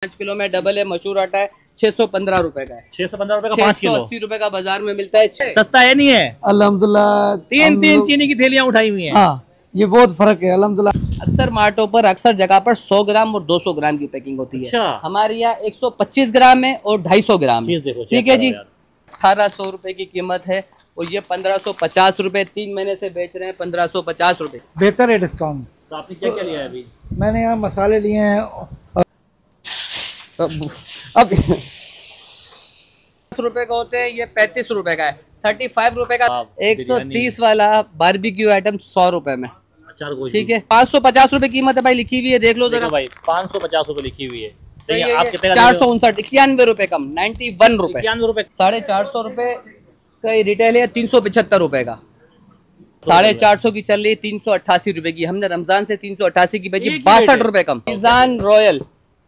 5 kilo में double है, मशहूर आटा है, 615 रुपए का है। 615 रुपए का 5 किलो, 680 रुपए का बाजार में मिलता है। सस्ता है नहीं है अल्हम्दुलिल्लाह। तीन चीनी की थैलियां उठाई हुई हैं। हाँ, ये बहुत फर्क है अल्हम्दुलिल्लाह। अक्सर मार्टों पर अक्सर जगह पर 100 ग्राम और 200 ग्राम की पैकिंग होती है। अच्छा। हमारे यहाँ 125 ग्राम है और 250 ग्राम है। ठीक है जी। 1800 रुपए की कीमत है और ये 1550 रुपए, 3 महीने से बेच रहे हैं 1550 रुपए। बेहतर है डिस्काउंट। तो आपने क्या क्या लिया है अभी? मैंने यहाँ मसाले लिए हैं अब 10 रुपए का होते हैं, ये 35 रुपए का है। 35 रुपए का 130 वाला बारबेक्यू आइटम 100 रुपए में। ठीक है, 550 रुपए कीमत है भाई, लिखी हुई है, देख लो जरा भाई। 550 रुपए लिखी हुई है। 459, 91 रुपए कम, 91 रुपए, 450 रुपए का रिटेल है। 375 रुपए का 450 की चल रही है, 388 रुपए की। हमने रमजान से 388 की बेची, 62 रुपए कम। मिजान रॉयल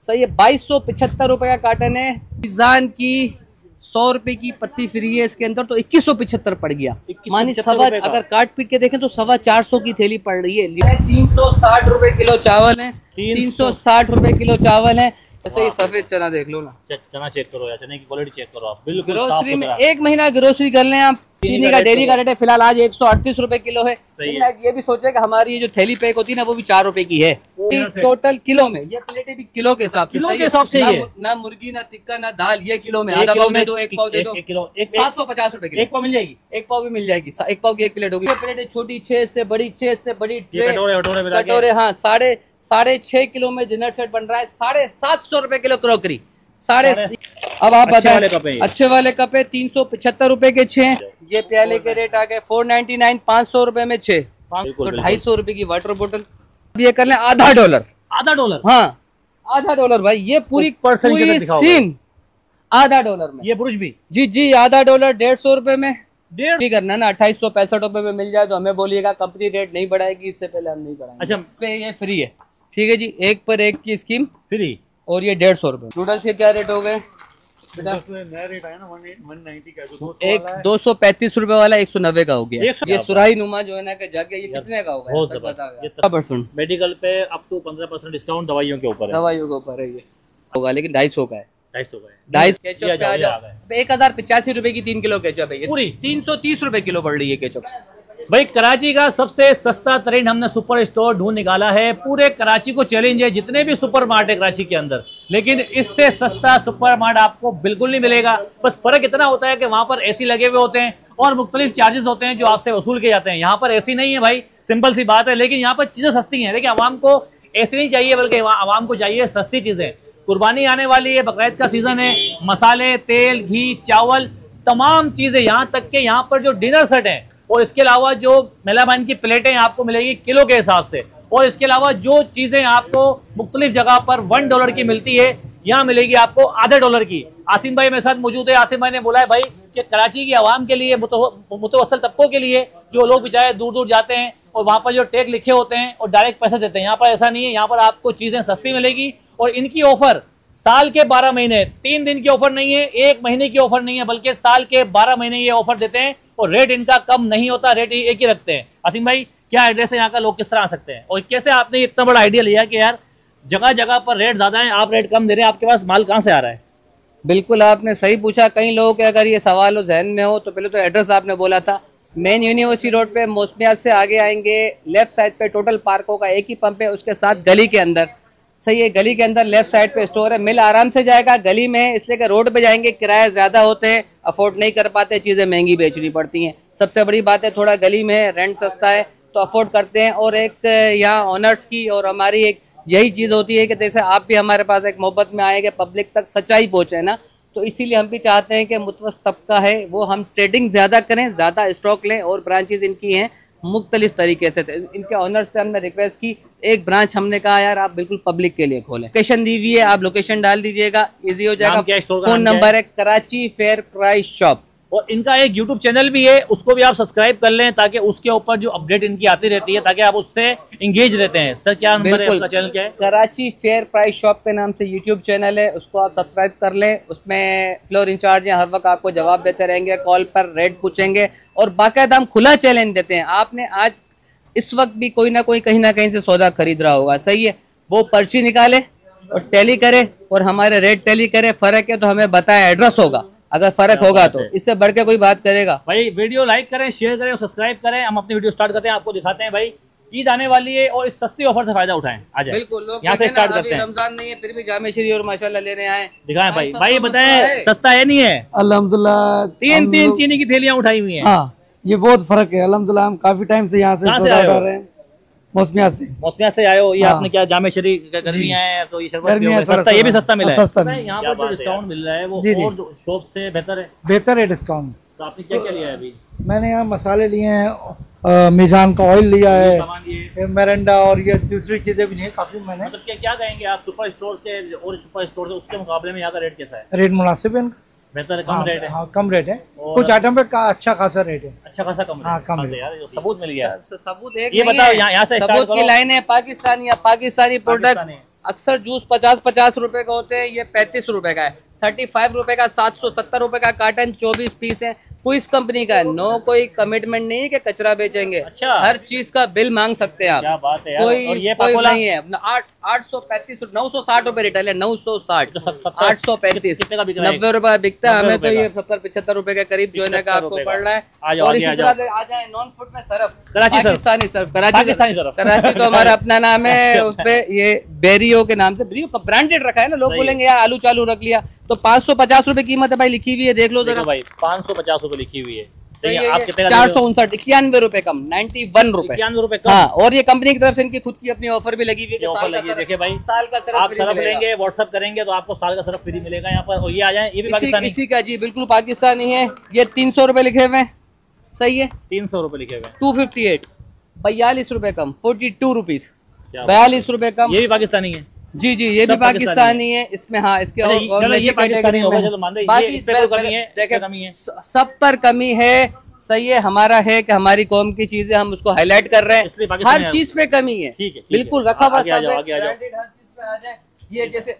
सही है, 2275 रुपए का कार्टन है। मिजान की 100 रुपए की पत्ती फ्री है इसके अंदर, तो 2175 पड़ गया। मानी सवा, अगर काट पीट के देखें तो 425 की थैली पड़ रही है। 360 रुपए किलो चावल है, 360 रुपए किलो चावल है। ऐसे ही सफेद चना देख लो ना, चना चेक करो या चने की क्वालिटी चेक करो आप। बिल्कुल ग्रोसरी में 1 महीना ग्रोसरी कर लें आप। चीनी का डेली का रेट है फिलहाल आज 138 रुपए किलो है। ये भी सोचे कि हमारी ये जो थैली पैक होती है ना वो भी 4 रुपए की है टोटल किलो में। ये प्लेटें भी किलो के हिसाब से, ना मुर्गी ना टिक्का ना दाल, ये किलो में। आधा पाव दे दो, 1 पाव दे दो, 750 रुपए किलो। 1 पाव मिल जाएगी, 1 पाव भी मिल जाएगी। 1 पाव की 1 प्लेट होगी। प्लेटें छोटी 6 से बड़ी, 6 से बड़ी कटोरे, हाँ 6.5 किलो में डिनर सेट बन रहा है। 750 रुपए किलो क्रॉकरी, अब आप बताएं। अच्छे वाले कप है 375 रुपए के 6। ये प्याले के रेट आ गए 499, 500 रुपए में 6, तो 250 रुपए की वाटर बोतल। ये कर लें $आधा। $आधा? हाँ $आधा भाई। ये पूरी सीन $आधा में। ये ब्रुश भी जी $आधा, 150 रुपए में। ठीक करना ना, 2865 रुपए में मिल जाए तो हमें बोलिएगा, कंपनी रेट नहीं बढ़ाएगी, इससे पहले हम नहीं बढ़ाएंगे। अच्छा, पे ये फ्री है। ठीक है जी, 1 पर 1 की स्कीम फ्री। और ये 150 रुपए। नूडल्स के क्या रेट हो गए? नया रेट आया ना 190 का। एक 235 रुपए वाला 190 का हो गया। ये सुराही नुमा जो है ना जाके, ये कितने का होगा? मेडिकल पे अप टू 15% डिस्काउंट दवाइयों के ऊपर है। दवाइयों के ऊपर है ये होगा, लेकिन 250 का है। 250 केचप पे आ जाओ, 1085 रुपए की 3 किलो केचप है। पूरी 330 रुपए किलो पड़ रही है केचप। भाई कराची का सबसे सस्ता तरीन हमने सुपर स्टोर ढूंढ निकाला है। पूरे कराची को चैलेंज है, जितने भी सुपर मार्ट है कराची के अंदर, लेकिन इससे सस्ता सुपर मार्ट आपको बिल्कुल नहीं मिलेगा। बस फर्क इतना होता है कि वहां पर एसी लगे हुए होते हैं और मुख्तलिफ चार्जेस होते हैं जो आपसे वसूल किए जाते हैं। यहाँ पर एसी नहीं है भाई, सिंपल सी बात है, लेकिन यहाँ पर चीजें सस्ती हैं। देखिए, आवाम को एसी नहीं चाहिए, बल्कि आवाम को चाहिए सस्ती चीजें। कुर्बानी आने वाली है, बकरीद का सीजन है, मसाले, तेल, घी, चावल, तमाम चीजें, यहाँ तक के यहाँ पर जो डिनर सेट है और इसके अलावा जो मेलाबान की प्लेटें आपको मिलेगी किलो के हिसाब से, और इसके अलावा जो चीजें आपको मुख्तलिफ जगह पर $1 की मिलती है, यहाँ मिलेगी आपको $आधे की। आसिम भाई मेरे साथ मौजूद है। आसिम भाई ने बोला है भाई कि कराची की आवाम के लिए, मुतवस्सिल तबकों के लिए, जो लोग बेचारे दूर दूर जाते हैं और वहाँ पर जो टैग लिखे होते हैं और डायरेक्ट पैसे देते हैं, यहाँ पर ऐसा नहीं है। यहाँ पर आपको चीजें सस्ती मिलेगी और इनकी ऑफर साल के 12 महीने, 3 दिन की ऑफर नहीं है, 1 महीने की ऑफर नहीं है, बल्कि साल के 12 महीने ये ऑफर देते हैं और रेट इनका कम नहीं होता, रेट एक ही रखते हैं। आसिम भाई, क्या एड्रेस है यहाँ का, लोग किस तरह आ सकते हैं और कैसे आपने इतना बड़ा आइडिया लिया कि यार जगह जगह पर रेट ज्यादा है, आप रेट कम दे रहे हैं, आपके पास माल कहाँ से आ रहा है? बिल्कुल आपने सही पूछा। कई लोगों के अगर ये सवाल हो जहन में हो तो पहले तो एड्रेस आपने बोला था, मेन यूनिवर्सिटी रोड पे मौसमियात से आगे आएंगे, लेफ्ट साइड पे टोटल पार्कों का एक ही पंप है, उसके साथ गली के अंदर, सही है, गली के अंदर लेफ्ट साइड पे स्टोर है। मिल आराम से जाएगा, गली में है, इसलिए कि रोड पे जाएंगे किराए ज्यादा होते हैं, अफोर्ड नहीं कर पाते, चीजें महंगी बेचनी पड़ती हैं। सबसे बड़ी बात है थोड़ा गली में है, रेंट सस्ता है तो अफोर्ड करते हैं। और एक यहाँ ऑनर्स की और हमारी एक यही चीज़ होती है कि जैसे आप भी हमारे पास एक मोहब्बत में आए कि पब्लिक तक सच्चाई पहुँचे ना, तो इसीलिए हम भी चाहते हैं कि मुतवस्सित तबका है वो हम ट्रेडिंग ज़्यादा करें, ज़्यादा स्टॉक लें। और ब्रांचेज इनकी हैं मुख्तलिफ तरीके से। इनके ऑनर से हमने रिक्वेस्ट की, एक ब्रांच हमने कहा यार आप बिल्कुल पब्लिक के लिए खोलें। लोकेशन दी हुई है, आप लोकेशन डाल दीजिएगा, इजी हो जाएगा। फोन नंबर है कराची फेयर प्राइस शॉप। और इनका एक YouTube चैनल भी है, उसको भी आप सब्सक्राइब कर लें ताकि उसके ऊपर जो अपडेट इनकी आती रहती है, ताकि आप उससे इंगेज रहते हैं। सर क्या नंबर है आपका, चैनल क्या है? कराची फेयर प्राइस शॉप के नाम से YouTube चैनल है, उसको आप सब्सक्राइब कर लें। उसमें फ्लोर इंचार्ज हैं, हर वक्त आपको जवाब देते रहेंगे, कॉल पर रेट पूछेंगे और बाकायदा हम खुला चैलेंज देते हैं। आपने आज इस वक्त भी कोई ना कोई कहीं ना कहीं से सौदा खरीद रहा होगा, सही है, वो पर्ची निकाले, और टैली करे और हमारे रेट टैली करे, फर्क है तो हमें बताए, एड्रेस होगा, अगर फर्क होगा तो इससे बढ़ के कोई बात करेगा। भाई वीडियो लाइक करें, शेयर करें और सब्सक्राइब करें। हम अपनी वीडियो स्टार्ट करते हैं, आपको दिखाते हैं भाई ईद आने वाली है और इस सस्ती ऑफर से फायदा उठाएं। आ जाए बिल्कुल, लोग यहाँ से स्टार्ट करते हैं। रमजान नहीं है फिर भी जामे शरीफ और माशाल्लाह लेने आए। दिखाएं भाई, भाई बताएं सस्ता है नहीं है? अल्हम्दुलिल्लाह तीन चीनी की थैलियां उठाई हुई हैं। हाँ, ये बहुत फर्क है। अल्हम्दुलिल्लाह हम काफी टाइम से यहाँ से सौदा उठा रहे हैं। मौसमियात से। मौसमियात से आए हो? ये हाँ। आपने क्या जामे शरीफ गर्मियां हैं तो ये शरबत गर्मियां पियोगे, सस्ता, ये भी सस्ता मिला है। सस्ता यहाँ पर जो डिस्काउंट मिल रहा है वो जी, जी। और शॉप से बेहतर है। बेहतर है डिस्काउंट। तो आपने क्या क्या लिया है अभी? मैंने यहाँ मसाले लिए हैं, मीज़ान का ऑयल लिया है, सामान लिए मेरेंडा और ये दूसरी चीजें भी नहीं काफी मैंने। मतलब क्या कहेंगे आप सुपर स्टोर के और सुपर स्टोर से उसके मुकाबले में यहाँ का रेट कैसा है? रेट मुनासिब है इनका, बेहतर है, कम रेट है? हाँ कम रेट है। और कुछ आइटम पे अच्छा खासा रेट है। अच्छा खासा कम हाँ, रेट कम है। रेट। यार सबूत मिल गया। सबूत एक ये नहीं बताओ, है। यहाँ से स्टार्ट सबूत करो। की लाइन है पाकिस्तानी या पाकिस्तानी प्रोडक्ट्स। पाकिस्तानी। अक्सर जूस 50-50 रुपए का होते हैं, ये 35 रुपए का है। 35 रुपए का 770 रुपए का कार्टन 24 पीस है। क्विस कंपनी का है, नो कोई कमिटमेंट नहीं है कि कचरा बेचेंगे। अच्छा। हर चीज का बिल मांग सकते हैं आप। क्या बात है यार। कोई और ये कोई पाकोला? नहीं है। 835 960 रुपए रिटेल है। 960 तो 70 835 कितने का बिक रहा है? 90 रुपए बिकता है। 90 हमें तो रुपए ये 70-75 रुपए के करीब जो है का आपको 75 पड़ रहा है। आ जाओ, और आगे इसी आ तरह से आ जाए नॉन फूड में Surf, Karachi Surf. Pakistani Surf, Pakistani Surf. Karachi तो हमारा अपना नाम है। उस पे ये बेरियो के नाम से बेरियो का ब्रांडेड रखा है ना। लोग सही बोलेंगे यार आलू चालू रख लिया। तो 550 रुपए कीमत है भाई, लिखी हुई है, देख लो देखो जरा। भाई 550 रुपए लिखी हुई है। सही है, आप ये कितने का 459 91 रुपए कम 91 रुपए 91 रुपए कम। हाँ, और ये कंपनी की तरफ से इनकी खुद की अपनी ऑफर भी लगी हुई है कि ऑफर साल का लगी है। सर्फ- देखिए भाई, साल का सर्फ आप फ्री सर्फ मिलेगा। लेंगे, व्हाट्सएप करेंगे तो आपको साल का सर्फ फ्री मिलेगा यहाँ पर। और ये आ जाए, ये भी पाकिस्तानी। इसी का जी बिल्कुल पाकिस्तानी है। ये 300 रुपए लिखे हुए हैं। सही है। 300 रुपए लिखे हुए हैं। 258 42 रुपए कम 42 रुपीज क्या 42 रुपए कम। ये भी पाकिस्तानी है। जी जी, ये भी सब पाकिस्तानी है। इसमें हाँ, इसके अच्छा, और चलो, ये नीचे पाकिस्तानी कैटेगरी होगा, में चलो मान लो, ये बाकी इस पे कोई कमी है, इस पे देखें, कमी है। सब पर कमी है। सही है, हमारा है कि हमारी कौम की चीजें हम उसको हाईलाइट कर रहे इसलिए हैं। पाकिस्तानी हर चीज पे कमी है। ठीक है, बिल्कुल रखा हुआ आगे आ सब जाओ, है, आगे आ जाओ। branded हर चीज पे आ जाए। ये जैसे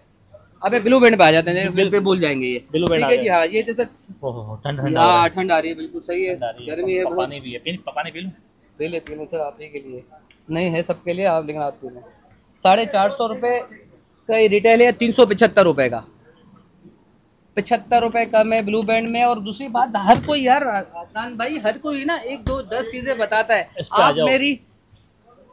अबे ब्लू बैंड पे आ जाते हैं, फिर भूल जाएंगे ये। ब्लू बैंड ठीक आ है गए। जी। हाँ, ये जैसे ठंड ठंड हाँ ठंड आ रही है, बिल्कुल सही है। गर्मी है बहुत। पानी भी है, पानी पी लूं? पीले सर आप ही के लिए नहीं है, सबके लिए आप, लेकिन आप पी लें। 450 रुपए का ये रिटेल है। 375 रुपए का 75 रुपए कम है ब्लू बैंड में। और दूसरी बात, हर कोई यार अदनान भाई, हर कोई ना 1 2 10 चीजें बताता है। इस पे आ आप जाओ। मेरी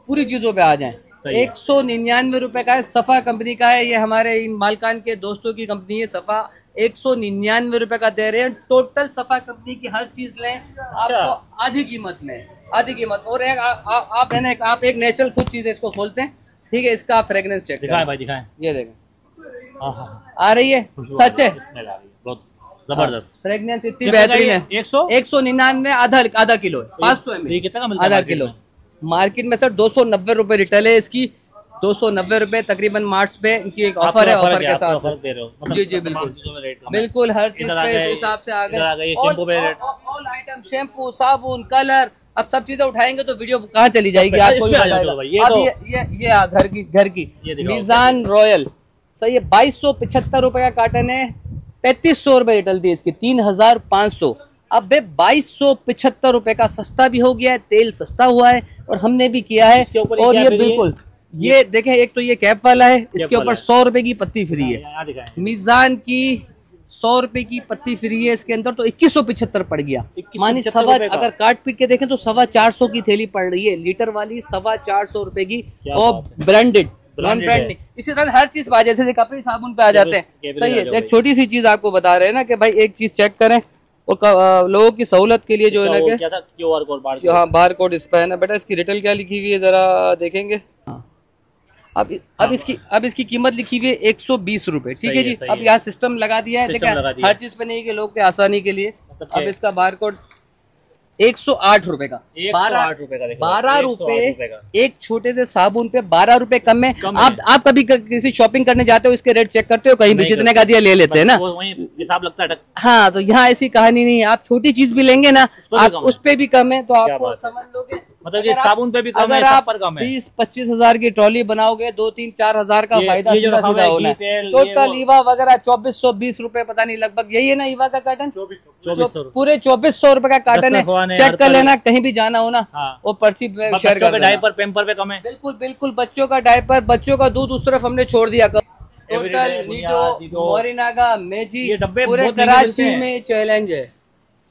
पूरी चीजों पे आ जाएं। सही है। 199 रुपए का है। सफा कंपनी का है। ये हमारे इन मालकान के दोस्तों की कंपनी है सफा। 199 रुपए का दे रहे हैं। टोटल सफा कंपनी की हर चीज लें आपको आधी कीमत में, आधी कीमत। और एक आप है ना, आप एक नेचुरल खुद चीज है, इसको खोलते हैं। ठीक है, इसका आप फ्रेग्रेंस चेक दिखाएं करें। भाई, दिखाएं। ये देखें, हाँ, आ रही है, सच है। स्मेल आ रही है, बहुत जबरदस्त। फ्रेग्रेंस इतनी कितने का बेहतरीन ये? है। 199 आधा किलो है, 500 ये कितना का ml, मिलता है आधा मार्केट किलो। में? मार्केट में सर 290 रुपए रिटेल है इसकी। 290 रुपए तकरीबन मार्च पे इनकी एक ऑफर है। ऑफर के साथ दे रहे हो मतलब जी जी तमाम बिल्कुल चीजों में रेट कम है। बिल्कुल, हर चीज इधर आ पे गए, इस हिसाब से आ इधर आ गए, गए। ये शैम्पू पे रेट। ऑल आइटम, शैम्पू, साबुन, कलर, अब सब चीजें उठाएंगे तो वीडियो कहाँ चली जाएगी, इस आपको भी पे आ जाओ बताएगा। भाई, ये अब तो- ये घर की ये दिखाओ। मीजान रॉयल। सही है, 2275 रुपए का कार्टन है। 3500 रुपए रिटेल दी इसकी, 3500। अब 2275 रुपए का सस्ता भी हो गया है, तेल सस्ता हुआ है और हमने भी किया है। इसके ऊपर और क्या ये फ्री है? बिल्कुल ये देखें, एक तो ये कैप वाला है, इसके वाला ऊपर है। 100 रुपए की पत्ती फ्री है। यहाँ दिखाएं। मीजान की 100 रुपए की पत्ती फ्री है इसके अंदर, तो 2175 पड़ गया। 2175 मानी सवा, रुपए का। अगर काट पीट के देखें तो 425 की थैली पड़ रही है, लीटर वाली 425 रुपए की। क्या और बात है। ब्रांडेड, नॉन ब्रांडेड ब्रांड है। नहीं। इसी तरह हर चीज आ, जैसे कपड़े साबुन पे आ जाते हैं। केबल सही आ है, जाओ एक भाई। छोटी सी चीज आपको बता रहे हैं ना कि भाई एक चीज चेक करें, वो लोगों की सहूलत के लिए जो है ना कि क्या था, QR कोड बार यहाँ बार कोड इस पे है ना बेटा। इसकी रिटेल क्या लिखी हुई है जरा देखेंगे। हाँ, अब इसकी कीमत लिखी हुई है 120 रुपए। ठीक सही है है, जी। सही अब है। यहाँ सिस्टम लगा दिया है, सिस्टम देखा लगा दिया हर है। चीज पे नहीं कि लोग के आसानी के लिए। मतलब अब क्या? इसका बार कोड 108 रुपए का, 108 रुपए का, देखो 12 108 रुपए का। रुपए एक छोटे से साबुन पे 12 रुपए कम में। कम आप कभी किसी शॉपिंग करने जाते हो, इसके रेट चेक करते हो कहीं भी, नहीं जितने का दिया ले लेते हैं ना। वो वहीं हिसाब लगता है। हाँ, तो यहाँ ऐसी कहानी नहीं है। आप छोटी चीज भी लेंगे ना, उस पर भी आप कम है। उस पे भी कम है, तो क्या आपको बात है। समझ लोगे। मतलब ये अगर आप- साबुन पे भी कम है, अगर सब आप पर कम है। 20-25 हजार की ट्रॉली बनाओगे, 2-3-4 हजार का ये- फायदा ये जो सीधा रखा हुआ सीधा है, होना घी, है। तेल, ये टोटल वो- ईवा वगैरह 2420 रुपए, पता नहीं लगभग यही है ना ईवा का कार्टन। 2400 पूरे 2400 रुपए का कार्टन है। दस्तरखान है, चेक हर कर पर- लेना, कहीं भी जाना हो ना, हाँ। वो पर्ची शेयर बच्चों कर के देना। डायपर पेम्पर पे कम है। बिल्कुल बिल्कुल, बच्चों का डायपर, बच्चों का दूध उस तरफ हमने छोड़ दिया। टोटल नीटो मोरिनागा मेजी ये डब्बे पूरे बहुत महंगे मिलते कराची हैं। में चैलेंज है।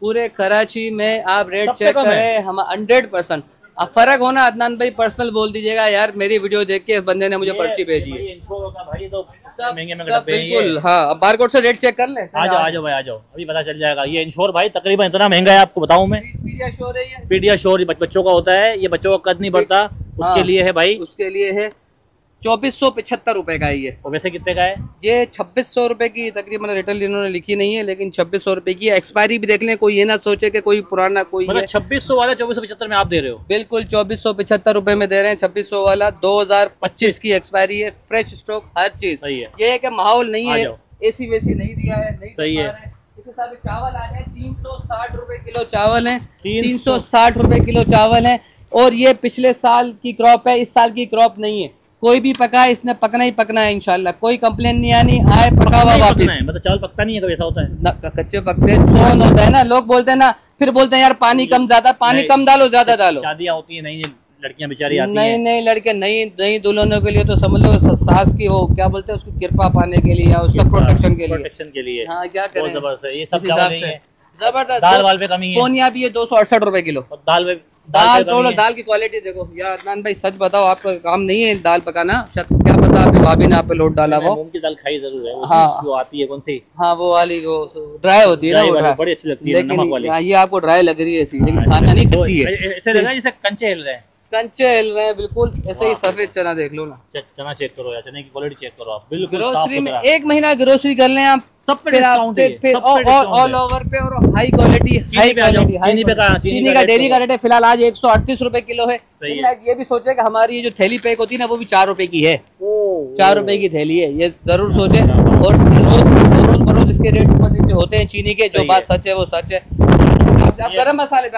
पूरे कराची में आप रेट सबसे चेक कम है। करें, हम 100%। अब फर्क होना अदनान भाई पर्सनल बोल दीजिएगा यार मेरी वीडियो देख के इस बंदे ने मुझे पर्ची भेजी है। भाई तो सब महंगे महंगे सब डब्बे हैं बिल्कुल। ये। हाँ, अब बारकोड से रेट चेक कर ले। आ जाओ भाई आ जाओ, अभी पता चल जाएगा। ये इंश्योर भाई तकरीबन इतना महंगा है, आपको बताऊं मैं। पीडियाश्योर है ये। पीडियाश्योर बच्चों का होता है, ये बच्चों का कद नहीं बढ़ता, उसके लिए है भाई। उसके लिए है 2475 रुपए का है ये। और वैसे कितने का है? ये 2600 रुपए की तकरीबन रिटेल इन्होंने लिखी नहीं है, लेकिन 2600 रुपए की है। एक्सपायरी भी देख लें, कोई ये ना सोचे कि कोई पुराना कोई मतलब है। 2600 वाला 2475 में आप दे रहे हो? बिल्कुल 2475 रुपए में दे रहे हैं। 2600 वाला 2025 की एक्सपायरी है, फ्रेश स्टॉक हर चीज। सही है। ये है कि माहौल नहीं आ है, जाओ। एसी वेसी नहीं दिया है, नहीं सही दिखा है। रहे हैं। इस हिसाब से चावल आ गए 360 रुपए किलो चावल है, 360 360 रुपए किलो चावल है। और ये पिछले साल की क्रॉप है, इस साल की क्रॉप नहीं है। कोई भी पका है, इसने पकना ही पकना है इंशाल्लाह, कोई कंप्लेन नहीं आनी। आए पका हुआ वापिस। मतलब चावल पकता नहीं है, कभी ऐसा होता है? कच्चे पकते सोन होता है ना, लोग बोलते हैं ना, फिर बोलते हैं यार पानी कम ज्यादा, पानी कम डालो ज्यादा डालो। शादियां होती है, नई लड़कियां बेचारी आती नहीं हैं। नहीं लड़के नई दुल्हनों के लिए तो समझ लो सास की वो क्या बोलते हैं उसकी कृपा पाने के लिए या उसका प्रोटेक्शन के लिए। प्रोटेक्शन के लिए। हाँ क्या बहुत करें, जबरदस्त है ये सब इस चावल हिसाब नहीं से है। जबरदस्त। दाल वाल पे कमी है। सोनिया भी है 268 रुपए किलो। और दाल में दाल पे थोड़ा कमी है। दाल की क्वालिटी देखो यार अदनान भाई, सच बताओ आपका काम नहीं है दाल पकाना, क्या पता आपकी भाभी ने आप पे लोड डाला मैंने वो। मूंग की दाल खाई जरूर है, वो हाँ। जो आती है कौन सी? हाँ वो वाली वो ड्राई होती है ना, ड्राई वो वाली ड्राई बड़ी अच्छी लगती है, नमक लेकिन वाली। ये आपको ड्राई लग रही है ऐसी, लेकिन खाना नहीं कच्ची है। ऐसे लग रहा है जैसे कंचे हिल रहे हैं। कंचे हिल रहे हैं बिल्कुल ऐसे ही। सफेद चना देख लो ना, चना चेक करो यार, चने की क्वालिटी चेक करो आप, बिल्कुल साफ ग्रोसरी में सुथरा। 1 महीना ग्रोसरी कर लें आप, सब पे फिर आप डिस्काउंट है, फिर सब पे डिस्काउंट ऑल है। ओवर पे और हाई क्वालिटी हाई पे आ जाओ, क्वालिटी चीनी पे कहाँ? चीनी का डेली का रेट है फिलहाल आज 138 रुपए किलो है। सही है। लेकिन आप ये भी सोचे कि हमारी ये जो थैली पैक होती है ना वो भी 4 रुपए की है, 4 रुपए की थैली है, ये जरूर सोचे। और रोज बरोज इसके रेट ऊपर नीचे होते हैं चीनी के, जो बात सच है वो सच है। आप गरम मसाले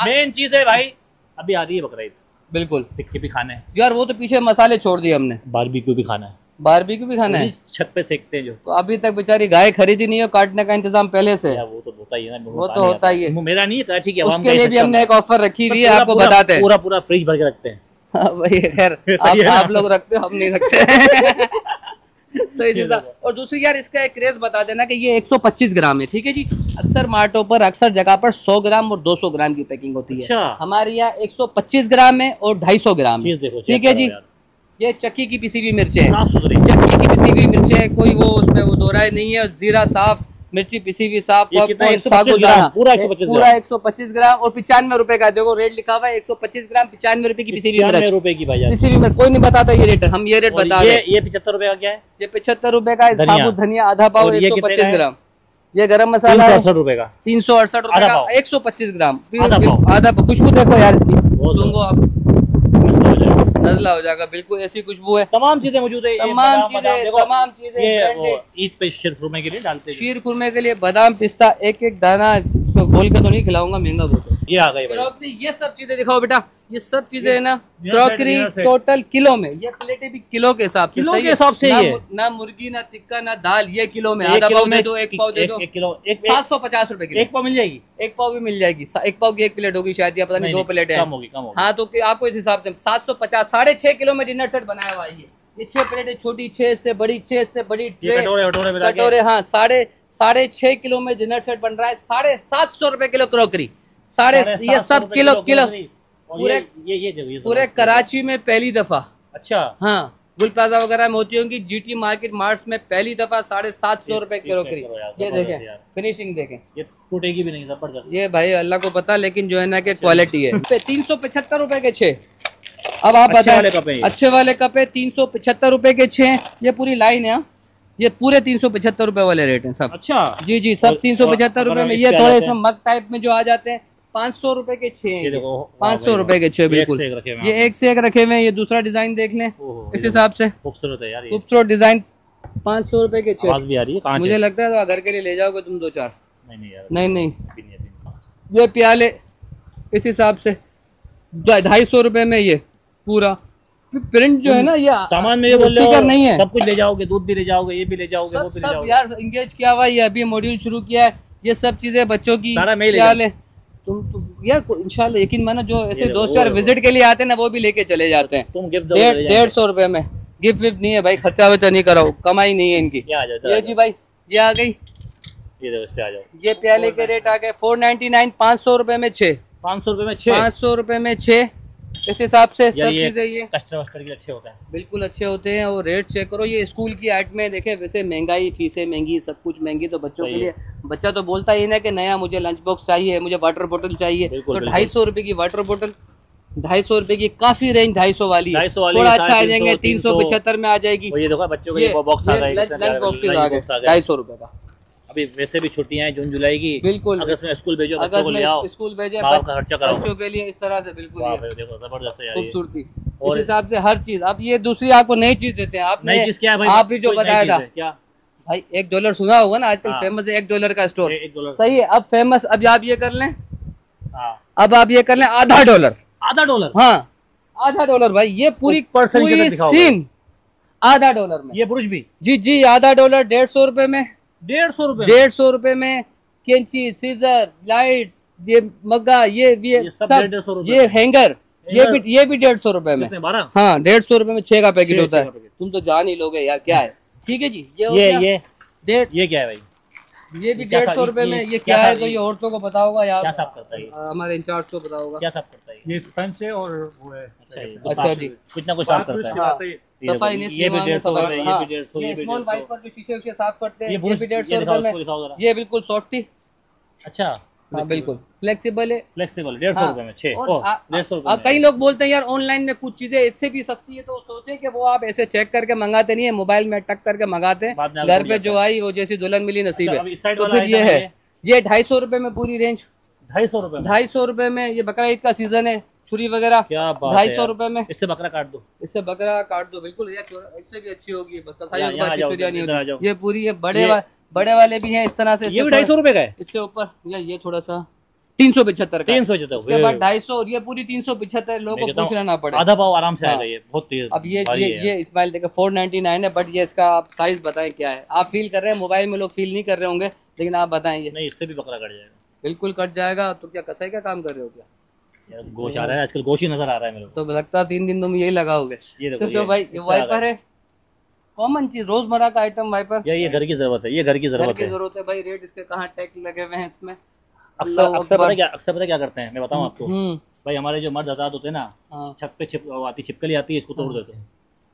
मेन चीज है भाई, अभी आ रही है बकरीद, बिल्कुल टिक्की भी खाना है यार, वो तो पीछे मसाले छोड़ दिए हमने, बारबेक्यू भी खाना है, बारबेक्यू भी खाना है। छत पे सेकते हैं जो। तो अभी तक बेचारी गाय खरीदी नहीं है, काटने का इंतजाम पहले से है। यार वो तो होता ही है ना, वो तो होता ही है। मेरा नहीं है, कराची की आवाम उसके का लिए ये भी हमने सिस्टम एक ऑफर रखी हुई है, पूरा- आपको पूरा- बताते हैं। पूरा फ्रिज भर के रखते हैं। हाँ, वही खैर सही है ना? आप लोग रखते हो, हम नहीं रखते तो इसी हिसाब। और दूसरी यार इसका एक क्रेज बता देना कि ये 125 ग्राम है, ठीक है जी। अक्सर मार्टों पर अक्सर जगह पर 100 ग्राम और 200 ग्राम की पैकिंग होती है। अच्छा। हमारे यहाँ 125 ग्राम है और 250 ग्राम है, चीज देखो, ठीक है जी। ये चक्की की पिसी हुई मिर्चें हैं, साफ सुथरी। चक्की की पिसी हुई मिर्चें हैं, कोई वो उसमें वो दो राय नहीं है। और जीरा साफ, मिर्ची पिसी हुई साफ, ये कितना? पॉपकॉर्न, 125 साबुदाना, ग्राम, पूरा 125 पूरा 125 ग्राम और 95 रुपए का। देखो रेट लिखा हुआ है 125 ग्राम 95 रुपए की पिसी हुई मिर्च। रुपए की भाई। पिसी हुई मिर्च कोई नहीं बताता ये रेट, हम ये रेट बता रहे हैं। ये 75 रुपए का क्या है? ये 75 रुपए का धनिया। साबुत धनिया आधा पाव और ये कितने का 125 है? ग्राम। ये गरम मसाला है 368 रुपए का, 368 रुपए आधा का पाव। 125 ग्राम आधा पाव। आधा पाव। खुशबू देखो यार इसकी, बहुत सूंघो आप, मस्त हो जाएगा। नजला हो जाएगा, बिल्कुल ऐसी खुशबू है। तमाम चीजें मौजूद है, ये तमाम बादाम, चीजें बादाम, देखो, तमाम चीजें ये branded। वो ईद पे शीरखुरमे के लिए डालते हैं। शीर खुरमे के लिए बादाम पिस्ता एक एक दाना, इसको खोल के तो नहीं खिलाऊंगा, महंगा बहुत है। ये आ गए भाई। क्रॉकरी ये सब चीजें दिखाओ बेटा, ये सब चीजें है ना dinner crockery set. Total kilo में। ये प्लेटें भी किलो के हिसाब से, किलो सही के है? हिसाब से ना ही है। ना मुर्गी ना टिक्का ना दाल, ये किलो में। एक आधा किलो पाव दे में दो, एक पाव दे दो, एक किलो 750 रुपए किलो। एक पाव मिल जाएगी। एक पाव भी मिल जाएगी, एक पाव की एक प्लेट होगी शायद, या पता नहीं 2 प्लेट है। कम होगी, कम होगी। हाँ तो आपको इस हिसाब से 750 6.5 किलो में डिनर सेट बनाया हुआ है। ये 6 प्लेटें छोटी, 6 से बड़ी, 6 से बड़ी ये ट्रे, कटोरे मिला के। कटोरे। हाँ 6.5 किलो में डिनर सेट बन रहा है। 750 रुपए किलो क्रॉकरी, ये सब किलो पूरे ये पूरे कराची में पहली दफा। अच्छा। हाँ गुल प्लाजा वगैरह में होती होंगी, जीटी मार्केट मार्ट्स में पहली दफा 750 रुपए क्रॉकरी। ये देखें, फिनिशिंग देखें, ये टूटेगी भी नहीं, जबरदस्त। ये भाई अल्लाह को पता, लेकिन जो है ना कि क्वालिटी है। 375 रुपए के 6। अब आप बताएं, अच्छे वाले कप है 375 रुपए के 6। ये पूरी लाइन है, ये पूरे 375 रुपए वाले रेट हैं सब। अच्छा जी जी सब 375 रुपए में। ये थोड़े इसमें मग टाइप में जो आ जाते हैं 500 रुपए के 6, 500 रुपए के 6 बिल्कुल। ये एक से एक रखे हुए हैं। ये दूसरा डिजाइन देख लें, इस हिसाब से खूबसूरत है यार, खूबसूरत डिजाइन। 500 रुपए के 6 भी आ रही है। कहाँ मुझे लगता है तो घर के लिए ले जाओगे तुम 2-4। नहीं यार, नहीं ये प्याले इस हिसाब से 250 रुपए में। ये पूरा प्रिंट जो है ना, ये सामान में ये बोल रहे हो, स्टिकर नहीं है। सब कुछ ले जाओगे, दूध भी ले जाओगे, ये भी ले जाओगे, वो भी ले सब जाओगे। यार इंगेज किया हुआ है, ये अभी मॉड्यूल शुरू किया है। ये सब चीजें बच्चों की सारा मैं ही ले क्या ले तुम यार इंशाल्लाह यकीन मानो, जो ऐसे ये दोस्त यार विजिट के लिए आते हैं ना, वो भी लेके चले जाते हैं। तुम गिफ्ट 150 रुपए में गिफ्ट विफ्ट नहीं है भाई, खर्चा वर्चा नहीं कराओ, कमाई नहीं है इनकी। ये आ जाओ, ये जी भाई, ये आ गई, ये देखो, इस पे आ जाओ। ये प्याले के रेट आ गए 499, 500 रुपए में 6, 500 रुपए में 6, 500 रुपए में 6। इस हिसाब से सब चीजें ये कस्टमर वस्टर के अच्छे होते हैं, बिल्कुल अच्छे होते हैं। और रेट चेक करो, ये स्कूल की आइटम में देखे, वैसे महंगाई, फीसें महंगी, सब कुछ महंगी, तो बच्चों के लिए, बच्चा तो बोलता ही ना कि नया मुझे लंच बॉक्स चाहिए, मुझे वाटर बोतल चाहिए, तो 250 रुपए की वाटर बोतल, 250 रुपए की, काफी रेंज 250 वाली, 250 वाली, थोड़ा अच्छा आ जाएंगे 375 में आ जाएगी। ये देखो बच्चों के लिए बॉक्स आ गए, लंच बॉक्सेस आ गए 250 रुपए का। अभी वैसे भी छुट्टियां हैं जून जुलाई की, बिल्कुल, अगस्त में स्कूल भेजो, अगस्त ले आओ, में स्कूल भेजे, माँ का खर्चा कराओ बच्चों के लिए इस तरह से बिल्कुल वाह ये भाई, देखो जबरदस्त है यार ये। खूबसूरती, इस हिसाब से हर चीज। अब ये दूसरी आपको नई चीज देते हैं, आपने नई चीज क्या है भाई? आप भी जो कोई नई बताया चीज था है, क्या भाई, $1 सुना होगा ना, आजकल हाँ। फेमस है $1 का स्टोर, $1 सही है। अब फेमस, अब आप ये कर लें, हाँ, अब आप ये कर लें $0.50, $0.50, हाँ $0.50 भाई, ये पूरी ऊपर से नीचे पूरी तक दिखाओ सीन $0.50 में। ये ब्रुश भी जी जी $0.50, 150 रुपए में, 150 रुपए, 150 रुपए में कैंची, सीजर, लाइट्स, ये मग्गा, ये सब सब, 150 रुपए, ये हैंगर, ये भी 150 रुपए में, 12, हाँ 150 रुपए में 6 का पैकेट 6 होता है। का पैकेट। तुम तो जान ही लोगे यार क्या है। ठीक है जी, ये हो ये गया। ये डेढ़, ये क्या है भाई? ये भी क्या 150 रुपए ये- में। ये ये क्या क्या है सा- तो ये औरतों को पता होगा यार, क्या साफ करता है ये? हमारे इंचार्ज को पता होगा। क्या साफ करता है ये? ये स्पंज है और वो है अच्छा, ये अच्छा जी, कुछ ना कुछ साफ करता है। चलाते ही। ये सफाई देखो, नहीं, ये भी सीमा 150 में रुपए, ये हाँ, भी 150, ये भी स्मॉल 150। वाइपर जो शीशे उसे साफ करते हैं, ये ये ब्रुश, भी ये 150 दिखाओ, रुपए इसको में। दिखाओ जरा। ये बिल्कुल सॉफ्टी, अच्छा, हाँ बिल्कुल फ्लेक्सिबल है। फ्लेक्सिबल 150 हाँ, रुपए में 6, और 150 रुपए में। कई लोग बोलते हैं यार ऑनलाइन में कुछ चीजें इससे भी सस्ती है, तो सोचे कि वो आप ऐसे चेक करके मंगाते नहीं है, मोबाइल में टक करके मंगाते बाद में हैं, आपको घर मिल पे जाता जो आई वो जैसी दुल्हन मिली नसीब अच्छा, है। अब इस साइड तो वाला फिर ये आइटम है, ये 250 रुपए में पूरी रेंज, 250 रुपए में, 250 रुपए में। ये बकरा ईद का सीजन है, छुरी वगैरह क्या बात है 250 यार। रुपए में। इससे बकरा काट दो, इससे बकरा काट दो बिल्कुल, इससे भी अच्छी होगी, कसाई यहाँ आ अच्छी जाओ, चुरिया नहीं इधर आ जाओ। होती। ये पूरी ये बड़े वाले भी हैं इस तरह से, ये भी 250 रुपए का है, इससे ऊपर ये थोड़ा सा 375 का है। 375, उसके बाद 250 और ये पूरी 375, लोगों को पूछना ना पड़े। आधा पाव आराम से हाँ। आएगा ये, बहुत तेज। अब ये भारी है। ये इस्माइल देखो 499 है, बट ये इसका आप साइज बताएं क्या है। आप फील कर रहे हैं, मोबाइल में लोग फील नहीं कर रहे होंगे, लेकिन आप बताएं ये। नहीं, इससे भी बकरा कट जाएगा बिल्कुल कट जाएगा। तो क्या कसाई का काम कर रहे हो क्या? यार, गोश्त आ रहा है आजकल, गोश्त ही नजर आ रहा है मेरे को। तो लगता है 3 दिन तुम यही लगाओगे। ये देखो, तो भाई ये इसका वाइपर है, कॉमन चीज, रोजमर्रा का आइटम वाइपर, यार ये घर की जरूरत है, ये घर की घर जरूरत की है। जरूरत है भाई। रेट इसके कहाँ टैग लगे हुए हैं इसमें। अक्सर अक्सर पता क्या करते हैं, मैं बताऊं आपको हम्म, भाई, हमारे जो मर्द हजरात होते हैं ना, हाँ। छत पे छिपकली आती है, इसको तोड़ देते हैं,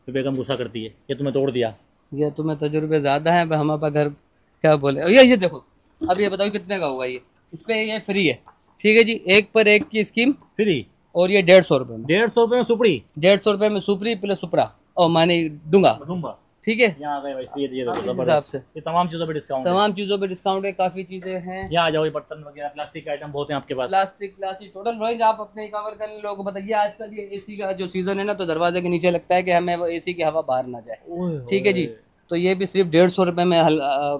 फिर बेगम गुस्सा करती है, ये तुम्हें तोड़ दिया। ये तुम्हें तजुर्बे ज्यादा है, हमारे घर क्या बोले। ये देखो, अब ये बताओ कितने का होगा ये। इस पे ये फ्री है, ठीक है जी, 1 पर 1 की स्कीम, फ्री, और ये 150 रुपए में, 150 रुपए में सुपड़ी, 150 रुपए में सुपरी प्लस सुपरा और माने डूंगा, दूंगा। ठीक है। यहाँ आ गए भाई, ये देखो इस जबरदस्त। हिसाब से ये तमाम चीजों पे डिस्काउंट है। तमाम चीजों पे डिस्काउंट है, काफी चीजें हैं। यहाँ आ जाओ, ये बर्तन वगैरह, प्लास्टिक के आइटम बहुत हैं आपके पास। प्लास्टिक टोटल रेंज आप अपने कवर कर लोगों को बताइए। आजकल ये एसी का जो सीजन है ना, तो दरवाजे के नीचे लगता है कि हमें वो एसी की हवा बाहर ना जाए, ठीक है जी। तो ये भी सिर्फ 150 रुपए में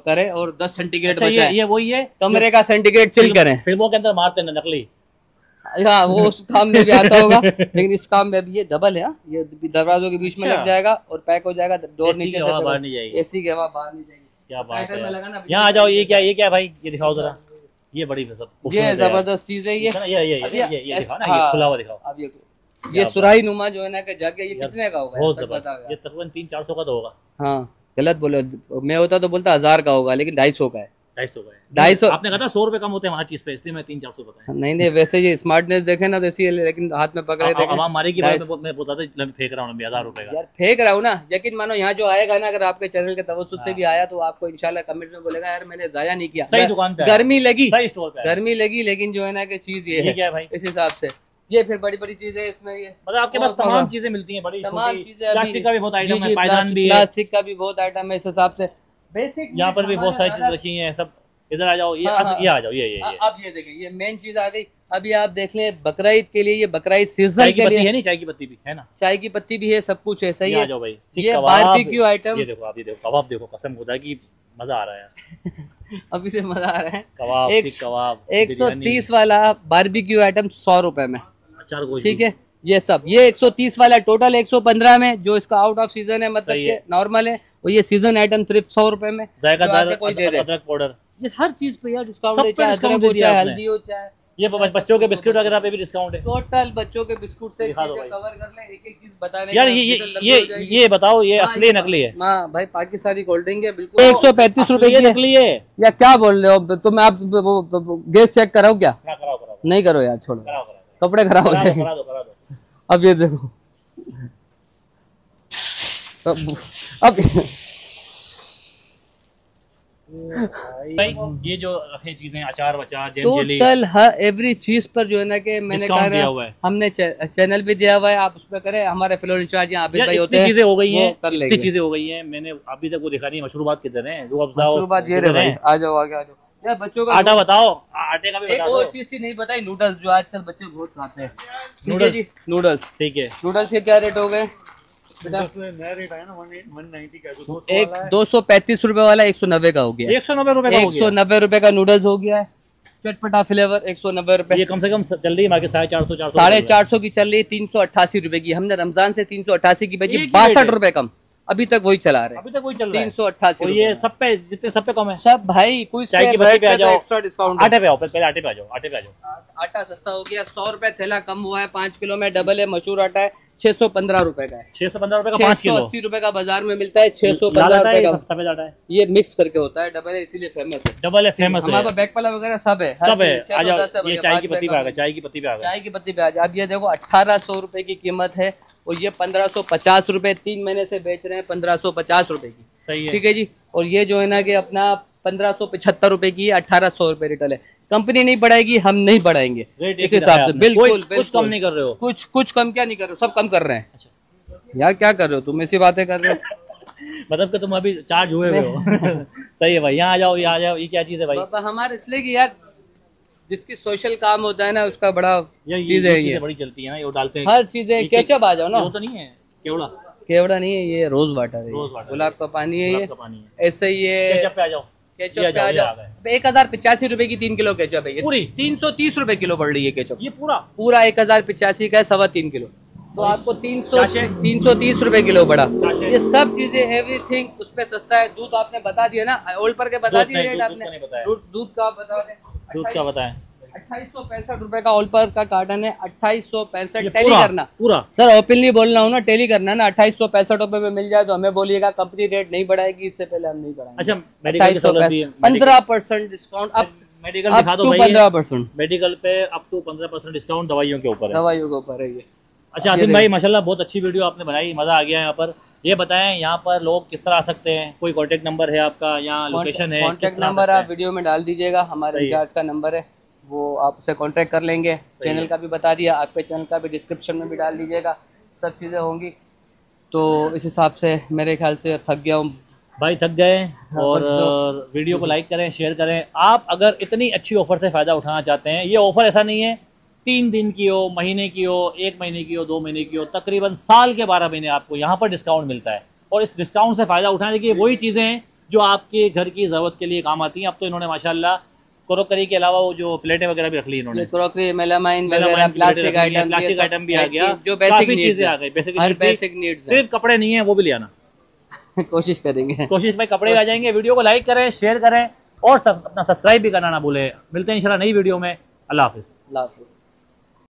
करें और 10 सेंटीग्रेड अच्छा, बचाएं। ये वही है कमरे का सेंटीग्रेड चिल करें। फिल्मों के अंदर मारते हैं ना नकली। हाँ, वो उस काम में भी आता होगा, लेकिन इस काम में भी ये डबल है। ये दरवाजों के बीच में अच्छा। लग जाएगा और पैक हो जाएगा, डोर AC की नीचे हवा बाहर से, नहीं जाएगी। एसी की हवा बाहर नहीं जाएगी। क्या बात टाइटल में है लगा ना, यार। यहाँ आ जाओ, ये क्या है भाई, ये दिखाओ जरा, ये बड़ी सब ये जबरदस्त चीज है ये। ये दिखाओ ना, ये खुला हुआ दिखाओ। अब ये सुराही नुमा जो है ना कि जाके, ये कितने का होगा? बहुत सच बताओ जबरदस्त, यार। ये तकरीबन 300-400 का तो होगा। हाँ, गलत बोले, मैं होता तो बोलता 1000 का होगा, लेकिन 250 का है। 250 का है। 250 आपने कहा था 100 रुपए कम होते हैं हमारी चीज पे, इसलिए मैं 300-400 बताया। नहीं, वैसे ये स्मार्टनेस देखे ना तो इसी, लेकिन हाथ में पकड़े देखे। आवाम मारेगी बात, मैं बोलता था फेंक रहा हूँ 1000 रुपए का। यार फेंक रहा हूँ ना, यकीन मानो यहाँ जो आएगा ना, अगर आपके चैनल के तवज्जुद से भी आया तो आपको इंशाल्लाह कमेंट्स में बोलेगा यार मैंने जाया नहीं किया। सही दुकान पे आया। गर्मी लगी, सही स्टोर पे आया। गर्मी लगी, लेकिन जो है ना कि चीज ये यही क्या है भाई? इस हिसाब से ये फिर बड़ी बड़ी चीजें इसमें, ये मतलब आपके पास और तमाम चीजें मिलती हैं, बड़ी तमाम छोटी, चीजें। प्लास्टिक का भी बहुत आइटम जी, है, पायदान भी है, प्लास्टिक का भी बहुत आइटम है। इस हिसाब से बेसिक यहाँ पर भी बहुत सारी चीजें रखी हैं सब। इधर आ जाओ, ये हाँ, हाँ। ये आ जाओ, ये अब ये देखिए, ये मेन चीज आ गई। अभी आप देख लें बकरा ईद के लिए, ये बकरा ईद सीजन चाय की के पत्ती लिए है, नहीं चाय की पत्ती भी है ना, चाय की पत्ती भी है, सब कुछ है, सही ये आ है। जाओ भाई। ये बारबेक्यू आइटम, ये देखो आप, ये देखो कबाब, देखो कसम खुदा की मजा आ रहा है। अभी से मजा आ रहा है। कबाब, सीख कबाब, 130 वाला बारबेक्यू आइटम 100 रुपए में, अचार गोश्त, ठीक है। ये सब ये 130 वाला टोटल 115 में, जो इसका आउट ऑफ सीजन है, मतलब सही के है। नॉर्मल है। और ये सीजन आइटम सिर्फ 100 रुपए में, जायका जो आके कोई दे दे। अदरक पाउडर, ये हर चीज पे यार डिस्काउंट सब है, पे चाहे डिस्काउंट अदरक दे हो, दिया चाहे आपने। हल्दी हो, चाहे ये बच्चों के बिस्किट वगैरह पे भी डिस्काउंट है? टोटल बच्चों के बिस्कुट से दिखा दो भाई। कवर कर ले, एक एक चीज बताने यार का ये बताओ, ये असली है नकली है? हाँ भाई, पाकिस्तानी कोल्ड ड्रिंक है बिल्कुल। 135 रुपए ये की है। नकली है या क्या बोल रहे हो तुम? आप गैस चेक कराओ क्या? कराओ नहीं करो यार, छोड़ो, कराओ कपड़े खराब हो जाएंगे। करा दो। अब ये देखो, अब भाई ये जो रखे चीजें, अचार वचार, जैम जेली, टोटल हर एवरी चीज पर जो है ना कि मैंने डिस्काउंट कहा दिया ना, हुआ है। हमने चैनल भी दिया हुआ है, आप उस पर करें। हमारे फ्लोर इंचार्ज यहाँ आबिद भाई होते हैं, चीजें हो गई वो हैं, कर इतनी लेंगे। चीजें हो गई हैं, मैंने अभी तक वो दिखा नहीं। मशरूबात किधर है? जो बात ये रहे भाई, आ जाओ आगे, आ जाओ यार। बच्चों का आटा बताओ, आटे का भी एक बता और दो। चीज ही नहीं बताई, नूडल्स जो आजकल बच्चे बहुत खाते हैं। नूडल्स? जी, नूडल्स। ठीक है, नूडल्स के क्या रेट हो गए? नया रेट आया ना 190 का, जो 200 एक वाला है। 235 रुपए वाला 190 का हो गया। 190 रुपए का हो गया। 190 रुपए का नूडल्स हो गया है। चटपटा फ्लेवर 190 रुपए। ये कम से कम चल रही है मार्केट 450 450 की चल रही है, 388 रुपए की। हमने रमजान से 388 की भेजी, एक ही 62 रेट है। रुपए कम, अभी तक वही चला रहे। अभी तक वही चल रहा है। 388 और ये सब पे, जितने सब पे कम है। सब भाई, कोई चाय की पत्ती पे आ जाओ, एक्स्ट्रा डिस्काउंट। आटे पे आओ, पहले आटे पे आ जाओ, आटे पे आ जाओ। आटा सस्ता हो गया, 100 रुपए थैला कम हुआ है। 5 किलो में डबल है, मशहूर आटा है, 615 रुपए का है। 615 रुपए का 5 किलो। 680 रुपए का बाजार में मिलता है, लाल 615 आटा है, रुपए का। सफेद आटा है, ये मिक्स करके होता है, डबल है इसीलिए फेमस है। डबल है, फेमस है, हमारे पास बैकपाला वगैरह सब है, सब है। हर चीज़, आ जाओ, 610 है ये भैया, चाय 5 की पत्ती रुपए पे आ का। गया, चाय की पत्ती पे आ गया। चाय की पत्ती पे आ जाए। अब ये देखो 1800 रुपए की कीमत है, और ये 1550 रुपए 3 महीने से बेच रहे हैं, 1550 रुपए की। सही है। ठीक है जी। और ये जो है ना कि अपना 1575 रुपए की है, 1800 रुपए रिटेल है। कंपनी नहीं बढ़ाएगी, हम नहीं बढ़ाएंगे रेट इस हिसाब से। बिल्कुल कुछ कम नहीं कर रहे हो। कुछ कम क्या नहीं कर रहे हो, सब कम कर रहे हैं। यार क्या कर रहे हो तुम, ऐसी बातें कर रहे हो? मतलब कि तुम अभी चार्ज हुए हो। सही है भाई, यहाँ आ जाओ, यहाँ आ जाओ। ये क्या चीज है भाई? बाबा हमारे इसलिए कि यार जिसकी सोशल काम होता है ना, उसका बड़ा ये चीज है। ये चीजें बड़ी चलती है ना, ये वो डालते हैं। हर चीजें। केचप आ जाओ ना, वो तो नहीं है केवड़ा? केवड़ा नहीं है, ये रोज वाटर है, रोज वाटर, गुलाब का पानी है। ये गुलाब का पानी है। ऐसे ही ये केचप पे आ जाओ, केचप ये पे आ ये जाओ। गए। 1085 रुपए की 3 किलो केचप है ये। पूरी 330 रुपए किलो पड़ रही है केचप। ये पूरा पूरा 1085 का है, 3.25 किलो, तो आपको 330 रुपए किलो पड़ा। चाशे। ये सब चीजें एवरीथिंग उस पे सस्ता है। दूध आपने बता दिया ना, ओल्ड पर के बता दूध दिए नहीं, रेट दूध आपने। तो नहीं बताया। दूध का बता दें, दूध क्या बताएं? 2865 रुपए का ओल्ड पर का कार्टन है। 2865 ये टैली पूरा करना पूरा। सर, ओपनली बोल रहा हूँ ना, टैली करना ना। 2865 रुपए में मिल जाए तो हमें बोलिएगा, कंपनी रेट नहीं बढ़ाएगी, इससे पहले हम नहीं बढ़ाएंगे। अच्छा, मेडिकल की सहूलत भी है। 15% डिस्काउंट अब मेडिकल दिखा दो भाई। 15% मेडिकल पे अप टू 15% डिस्काउंट दवाइयों के ऊपर है। दवाइयों के ऊपर है ये। अच्छा आसिम भाई, माशाल्लाह बहुत अच्छी वीडियो आपने बनाई, मजा आ गया यहाँ पर। ये बताएं यहाँ पर लोग किस तरह आ सकते हैं? कोई कांटेक्ट नंबर है आपका, यहाँ लोकेशन है? कॉन्टेक्ट नंबर आप वीडियो में डाल दीजिएगा, हमारे इंचार्ज का नंबर है, वो आप उससे कॉन्टेक्ट कर लेंगे। चैनल का भी बता दिया, आपके चैनल का भी डिस्क्रिप्शन में भी डाल दीजिएगा, सब चीज़ें होंगी। तो इस हिसाब से मेरे ख्याल से थक गया हूँ भाई, थक गए। और वीडियो को लाइक करें, शेयर करें। आप अगर इतनी अच्छी ऑफर से फ़ायदा उठाना चाहते हैं, ये ऑफर ऐसा नहीं है 3 दिन की हो, महीने की हो, 1 महीने की हो, 2 महीने की हो, तकरीबन साल के 12 महीने आपको यहाँ पर डिस्काउंट मिलता है। और इस डिस्काउंट से फ़ायदा उठाने की वही चीज़ें हैं जो आपके घर की ज़रूरत के लिए काम आती हैं। अब तो इन्होंने माशाल्लाह क्रोकरी के अलावा वो जो प्लेटें वगैरह भी रख ली इन्होंने, क्रॉकरी, मेलामाइन वगैरह, प्लास्टिक आइटम भी आ गया, जो काफी चीजें आ गई। बेसिक नीड्स सिर्फ कपड़े नहीं है, वो भी ले आना। कोशिश करेंगे। कोशिश भाई, कपड़े आ जाएंगे। वीडियो को लाइक करें, शेयर करें, और सब अपना सब्सक्राइब भी करना ना भूलें। मिलते हैं इंशाल्लाह नई वीडियो में। अल्लाह हाफिज़। अल्लाह हाफिज़।